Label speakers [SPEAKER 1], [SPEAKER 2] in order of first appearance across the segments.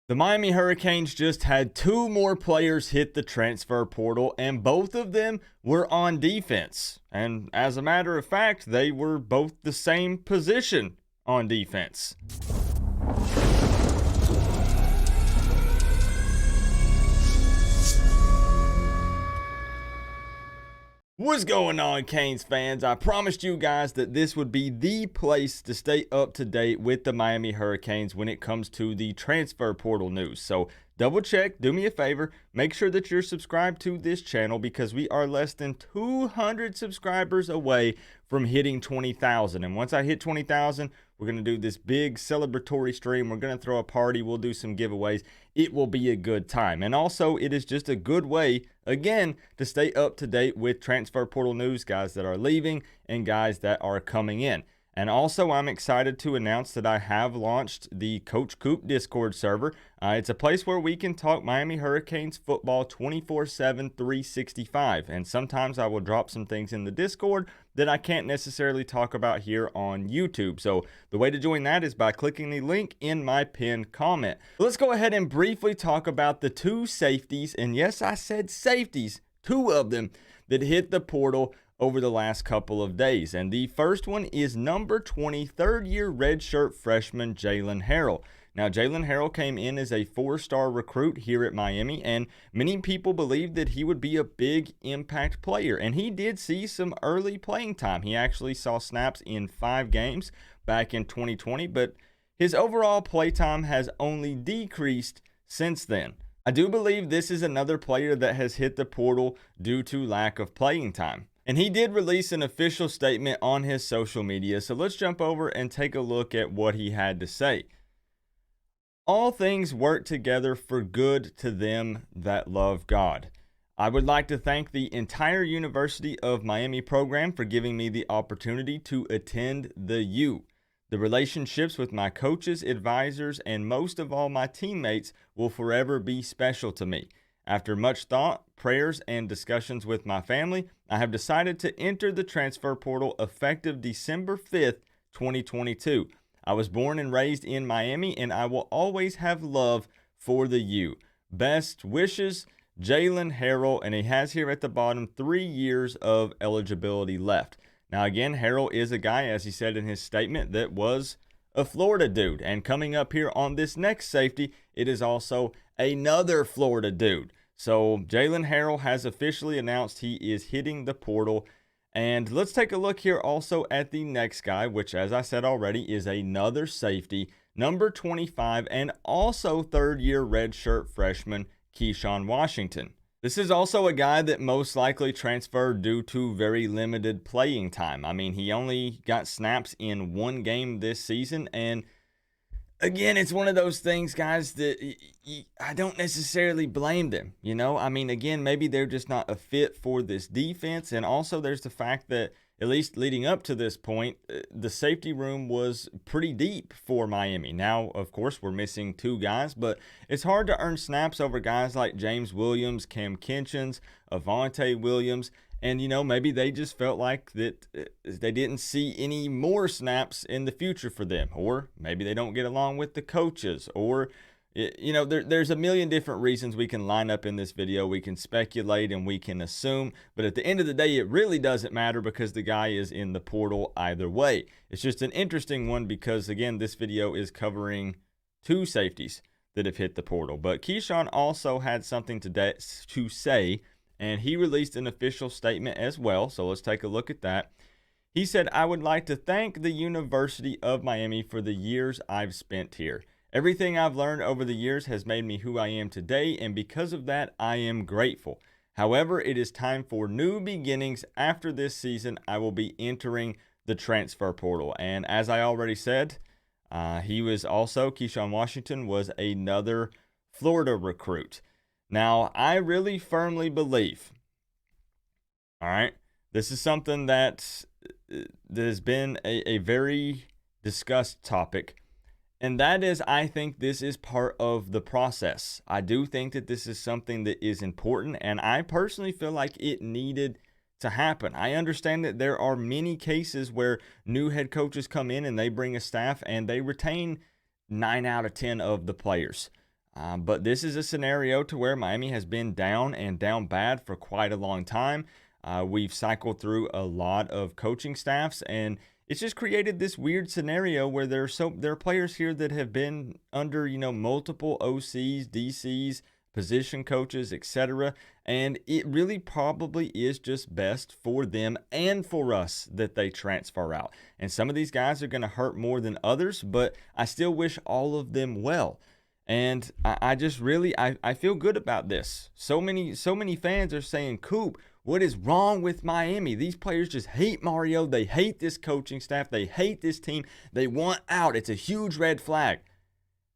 [SPEAKER 1] The Miami Hurricanes just had two more players hit the transfer portal, and both of them were on defense. And as a matter of fact, they were both the same position on defense. What's going on, Canes fans? I promised you guys that this would be the place to stay up to date with the Miami Hurricanes when it comes to the transfer portal news. So double check, do me a favor, make sure that you're subscribed to this channel because we are less than 200 subscribers away from hitting 20,000. And once I hit 20,000, we're going to do this big celebratory stream. We're going to throw a party. We'll do some giveaways. It will be a good time. And also, it is just a good way, again, to stay up to date with transfer portal news, guys that are leaving and guys that are coming in. And also, I'm excited to announce that I have launched the Coach Coop Discord server. It's a place where we can talk Miami Hurricanes football 24/7, 365. And sometimes I will drop some things in the Discord that I can't necessarily talk about here on YouTube. So the way to join that is by clicking the link in my pinned comment. Let's go ahead and briefly talk about the two safeties. And yes, I said safeties, two of them that hit the portal over the last couple of days. And the first one is number 20, third-year redshirt freshman Jalen Harrell. Now, Jalen Harrell came in as a four-star recruit here at Miami, and many people believed that he would be a big impact player. And he did see some early playing time. He actually saw snaps in 5 games back in 2020, but his overall play time has only decreased since then. I do believe this is another player that has hit the portal due to lack of playing time. And he did release an official statement on his social media, so let's jump over and take a look at what he had to say. All things work together for good to them that love God. I would like to thank the entire University of Miami program for giving me the opportunity to attend the U. The relationships with my coaches, advisors, and most of all my teammates will forever be special to me. After much thought, prayers, and discussions with my family, I have decided to enter the transfer portal effective December 5th, 2022. I was born and raised in Miami, and I will always have love for the U. Best wishes, Jalen Harrell, and he has here at the bottom 3 years of eligibility left. Now again, Harrell is a guy, as he said in his statement, that was a Florida dude. And coming up here on this next safety, it is also another Florida dude. So Jalen Harrell has officially announced he is hitting the portal. And let's take a look here also at the next guy, which, as I said already, is another safety, number 25, and also third-year redshirt freshman Keyshawn Washington. This is also a guy that most likely transferred due to very limited playing time. I mean, he only got snaps in 1 game this season, and again, it's one of those things, guys, that I don't necessarily blame them. You know, I mean, again, maybe they're just not a fit for this defense. And also there's the fact that, at least leading up to this point, the safety room was pretty deep for Miami. Now, of course, we're missing 2 guys, but it's hard to earn snaps over guys like James Williams, Cam Kinchens, Avante Williams. And, you know, maybe they just felt like that they didn't see any more snaps in the future for them. Or maybe they don't get along with the coaches. Or, you know, there's a million different reasons we can line up in this video. We can speculate and we can assume. But at the end of the day, it really doesn't matter because the guy is in the portal either way. It's just an interesting one because, again, this video is covering 2 safeties that have hit the portal. But Keyshawn also had something to say, and he released an official statement as well. So let's take a look at that. He said, I would like to thank the University of Miami for the years I've spent here. Everything I've learned over the years has made me who I am today, and because of that, I am grateful. However, it is time for new beginnings. After this season, I will be entering the transfer portal. And as I already said, Keyshawn Washington was another Florida recruit. Now, I really firmly believe, all right, this is something that has been a very discussed topic, and that is, I think this is part of the process. I do think that this is something that is important, and I personally feel like it needed to happen. I understand that there are many cases where new head coaches come in and they bring a staff and they retain 9 out of 10 of the players. But this is a scenario to where Miami has been down and down bad for quite a long time. We've cycled through a lot of coaching staffs, and it's just created this weird scenario where there are players here that have been under, multiple OCs, DCs, position coaches, etc. And it really probably is just best for them and for us that they transfer out. And some of these guys are going to hurt more than others, but I still wish all of them well. And I just really I feel good about this. So many fans are saying, Coop, what is wrong with Miami? These players just hate Mario. They hate this coaching staff. They hate this team. They want out. It's a huge red flag.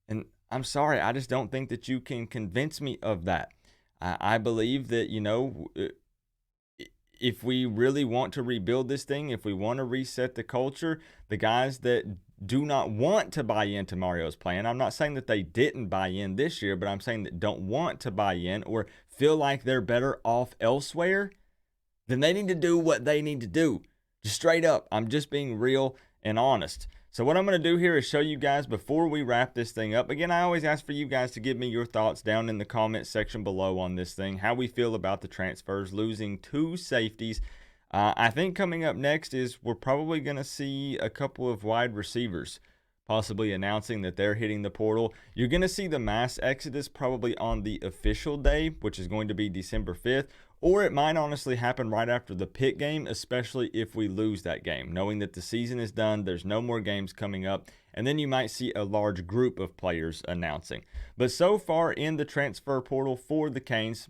[SPEAKER 1] And I'm sorry, I just don't think that you can convince me of that. I believe that, if we really want to rebuild this thing, if we want to reset the culture, the guys that do not want to buy into Mario's plan, I'm not saying that they didn't buy in this year, but I'm saying that don't want to buy in or feel like they're better off elsewhere, then they need to do what they need to do. Just straight up. I'm just being real and honest. So what I'm going to do here is show you guys before we wrap this thing up. Again, I always ask for you guys to give me your thoughts down in the comment section below on this thing, how we feel about the transfers, losing 2 safeties. I think coming up next is we're probably going to see a couple of wide receivers possibly announcing that they're hitting the portal. You're going to see the mass exodus probably on the official day, which is going to be December 5th, or it might honestly happen right after the Pitt game, especially if we lose that game, knowing that the season is done, there's no more games coming up, and then you might see a large group of players announcing. But so far in the transfer portal for the Canes,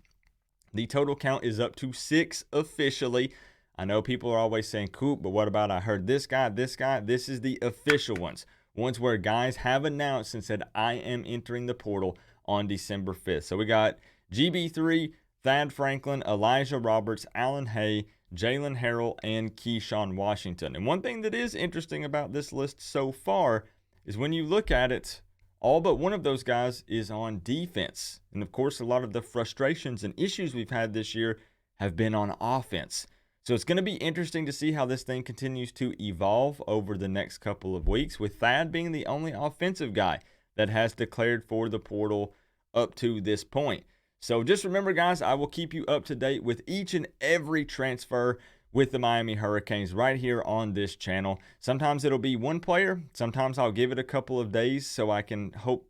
[SPEAKER 1] the total count is up to 6 officially. I know people are always saying, Coop, but what about I heard this guy, this guy? This is the official ones where guys have announced and said, I am entering the portal on December 5th. So we got GB3, Thad Franklin, Elijah Roberts, Alan Hay, Jalen Harrell, and Keyshawn Washington. And one thing that is interesting about this list so far is when you look at it, all but one of those guys is on defense. And of course, a lot of the frustrations and issues we've had this year have been on offense. So it's going to be interesting to see how this thing continues to evolve over the next couple of weeks, with Thad being the only offensive guy that has declared for the portal up to this point. So just remember, guys, I will keep you up to date with each and every transfer with the Miami Hurricanes right here on this channel. Sometimes it'll be one player. Sometimes I'll give it a couple of days so I can hope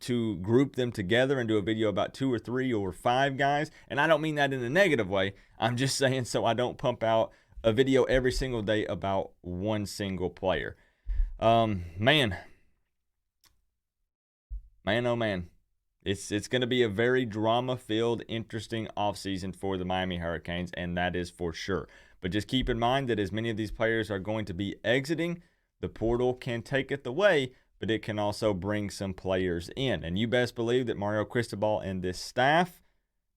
[SPEAKER 1] to group them together and do a video about 2 or 3 or 5 guys. And I don't mean that in a negative way. I'm just saying so I don't pump out a video every single day about one single player. Man, oh man. It's going to be a very drama-filled, interesting offseason for the Miami Hurricanes, and that is for sure. But just keep in mind that as many of these players are going to be exiting, the portal can take it away, but it can also bring some players in. And you best believe that Mario Cristobal and this staff,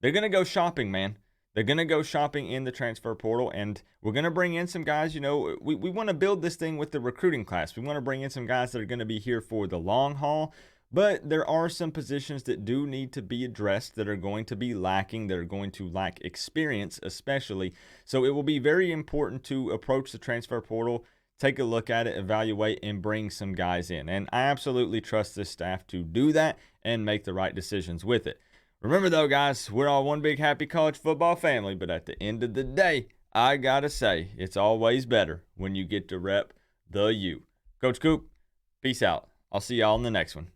[SPEAKER 1] they're going to go shopping, man. They're going to go shopping in the transfer portal, and we're going to bring in some guys. We want to build this thing with the recruiting class. We want to bring in some guys that are going to be here for the long haul. But there are some positions that do need to be addressed that are going to be lacking, that are going to lack experience especially. So it will be very important to approach the transfer portal, take a look at it, evaluate, and bring some guys in. And I absolutely trust this staff to do that and make the right decisions with it. Remember though, guys, we're all one big happy college football family, but at the end of the day, I gotta say, it's always better when you get to rep the U. Coach Coop, peace out. I'll see y'all in the next one.